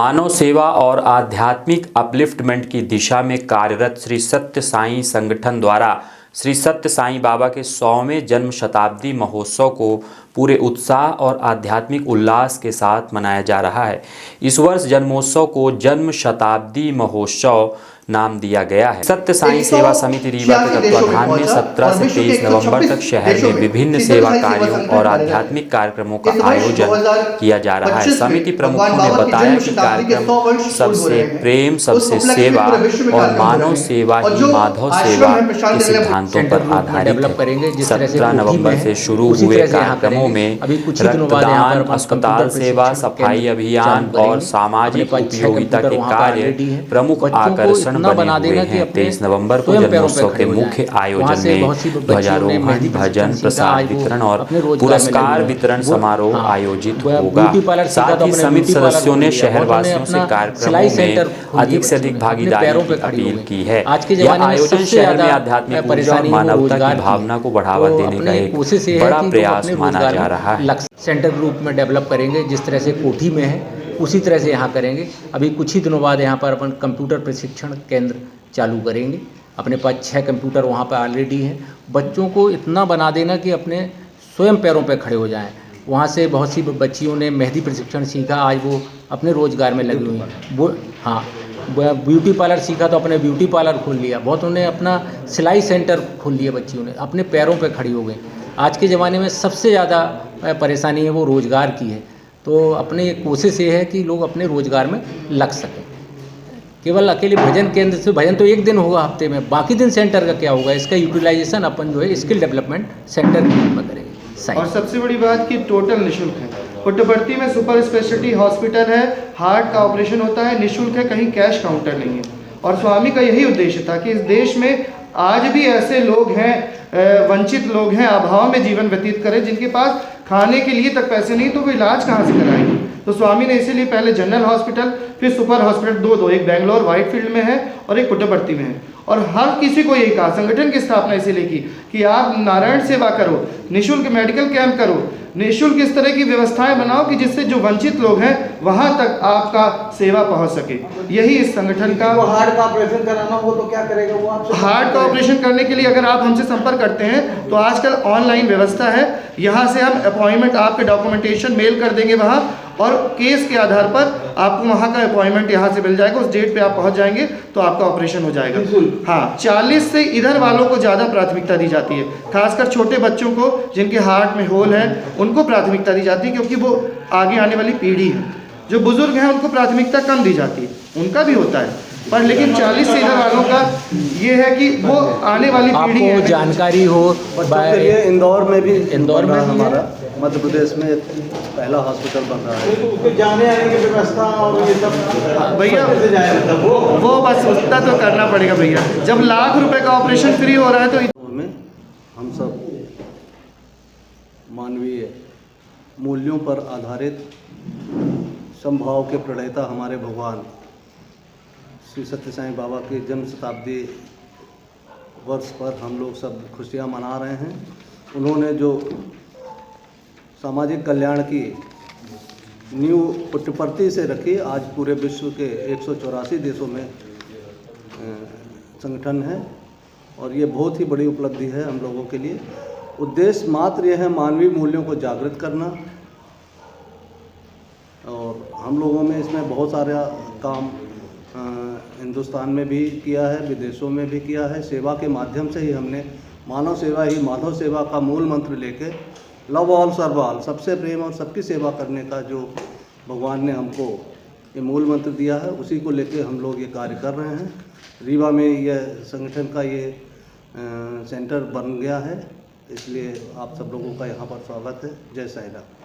मानव सेवा और आध्यात्मिक अपलिफ्टमेंट की दिशा में कार्यरत श्री सत्य साईं संगठन द्वारा श्री सत्य साईं बाबा के 100वें जन्म शताब्दी महोत्सव को पूरे उत्साह और आध्यात्मिक उल्लास के साथ मनाया जा रहा है। इस वर्ष जन्मोत्सव को जन्म शताब्दी महोत्सव नाम दिया गया है। सत्य साईं सेवा समिति रीवा के तत्वाधान में 17 से 23 नवंबर तक शहर में विभिन्न सेवा कार्यों और आध्यात्मिक कार्यक्रमों का आयोजन किया जा रहा है। समिति प्रमुखों ने बताया कि कार्यक्रम सबसे प्रेम, सबसे सेवा और मानव सेवा ही माधव सेवा के सिद्धांतों पर आधारित है। 17 नवंबर से शुरू हुए कार्यक्रमों में रक्तदान, अस्पताल सेवा, सफाई अभियान और सामाजिक उपयोगिता के कार्य प्रमुख आकर्षण बने हुए हैं। 23 नवंबर को जन्मोत्सव के मुख्य आयोजन में ध्वजारोहण, भजन, प्रसाद वितरण और पुरस्कार वितरण समारोह आयोजित होगा। साथ ही समिति सदस्यों ने शहरवासियों से कार्यक्रमों में अधिक से अधिक भागीदारी की अपील की है। यह आयोजन शहर में आध्यात्मिक ऊर्जा और मानवता की भावना को बढ़ावा देने का एक बड़ा प्रयास माना जा रहा है। सेंटर ग्रुप में डेवलप करेंगे, जिस तरह से कोठी में है उसी तरह से यहाँ करेंगे। अभी कुछ ही दिनों बाद यहाँ पर अपन कंप्यूटर प्रशिक्षण केंद्र चालू करेंगे। अपने पास 6 कंप्यूटर वहाँ पर ऑलरेडी हैं। बच्चों को इतना बना देना कि अपने स्वयं पैरों पर खड़े हो जाएं। वहाँ से बहुत सी बच्चियों ने मेहंदी प्रशिक्षण सीखा, आज वो अपने रोजगार में लगी हुई हैं। वो हाँ, ब्यूटी पार्लर सीखा तो अपने ब्यूटी पार्लर खोल लिया। बहुत उन्हें अपना सिलाई सेंटर खोल लिया। बच्चियों ने अपने पैरों पर खड़ी हो गई। आज के ज़माने में सबसे ज़्यादा परेशानी है वो रोज़गार की है। तो अपनी कोशिश ये है कि लोग अपने रोज़गार में लग सकें। केवल अकेले भजन केंद्र से भजन तो एक दिन होगा हफ्ते में, बाकी दिन सेंटर का क्या होगा, इसका यूटिलाइजेशन अपन जो है स्किल डेवलपमेंट सेंटर के रूप में करेंगे। और सबसे बड़ी बात कि टोटल निःशुल्क है। पुट्टपर्थी में सुपर स्पेशलिटी हॉस्पिटल है, हार्ट का ऑपरेशन होता है, निःशुल्क है, कहीं कैश काउंटर नहीं है। और स्वामी का यही उद्देश्य था कि इस देश में आज भी ऐसे लोग हैं, वंचित लोग हैं, अभाव में जीवन व्यतीत करें, जिनके पास खाने के लिए तक पैसे नहीं, तो वो इलाज कहाँ से कराएंगे। तो स्वामी ने इसीलिए पहले जनरल हॉस्पिटल, फिर सुपर हॉस्पिटल दो एक बेंगलोर व्हाइटफील्ड में है और एक पुट्टपर्थी में है। और हर किसी को यही कहा, संगठन की स्थापना इसीलिए की कि आप नारायण सेवा करो, निःशुल्क मेडिकल कैंप करो, निःशुल्क इस तरह की व्यवस्थाएं बनाओ कि जिससे जो वंचित लोग हैं वहां तक आपका सेवा पहुंच सके। यही इस संगठन का। वो हार्ट का ऑपरेशन कराना हो तो क्या करेगा वो आपसे? हार्ट का ऑपरेशन करने के लिए अगर आप हमसे संपर्क करते हैं तो आजकल ऑनलाइन व्यवस्था है। यहाँ से हम अपॉइंटमेंट, आपके डॉक्यूमेंटेशन मेल कर देंगे वहाँ, और केस के आधार पर आपको वहाँ का अपॉइंटमेंट यहाँ से मिल जाएगा। उस डेट पे आप पहुँच जाएंगे तो आपका ऑपरेशन हो जाएगा। हाँ, 40 से इधर वालों को ज़्यादा प्राथमिकता दी जाती है, खासकर छोटे बच्चों को जिनके हार्ट में होल है उनको प्राथमिकता दी जाती है, क्योंकि वो आगे आने वाली पीढ़ी है। जो बुजुर्ग हैं उनको प्राथमिकता कम दी जाती है, उनका भी होता है, पर लेकिन 40 से इधर वालों का ये है कि वो आने वाली पीढ़ी है। जानकारी हो। इंदौर में भी हमारा मध्य प्रदेश में पहला हॉस्पिटल बन रहा है। जाने आने की व्यवस्था और ये सब भैया वो बस उतना तो करना पड़ेगा भैया। जब लाख रुपए का ऑपरेशन फ्री हो रहा है तो में हम सब मानवीय मूल्यों पर आधारित समभाव के प्रणेता हमारे भगवान श्री सत्य साईं बाबा के जन्म शताब्दी वर्ष पर हम लोग सब खुशियाँ मना रहे हैं। उन्होंने जो सामाजिक कल्याण की नींव पुट्टपर्थी से रखी, आज पूरे विश्व के 184 देशों में संगठन है और ये बहुत ही बड़ी उपलब्धि है हम लोगों के लिए। उद्देश्य मात्र यह है मानवीय मूल्यों को जागृत करना, और हम लोगों में इसमें बहुत सारा काम हिंदुस्तान में भी किया है, विदेशों में भी किया है। सेवा के माध्यम से ही हमने मानव सेवा ही माधव सेवा का मूल मंत्र लेके लव ऑल सर्व ऑल, सबसे प्रेम और सबकी सेवा करने का जो भगवान ने हमको ये मूल मंत्र दिया है, उसी को लेके हम लोग ये कार्य कर रहे हैं। रीवा में यह संगठन का ये सेंटर बन गया है, इसलिए आप सब लोगों का यहाँ पर स्वागत है। जय साईं राम।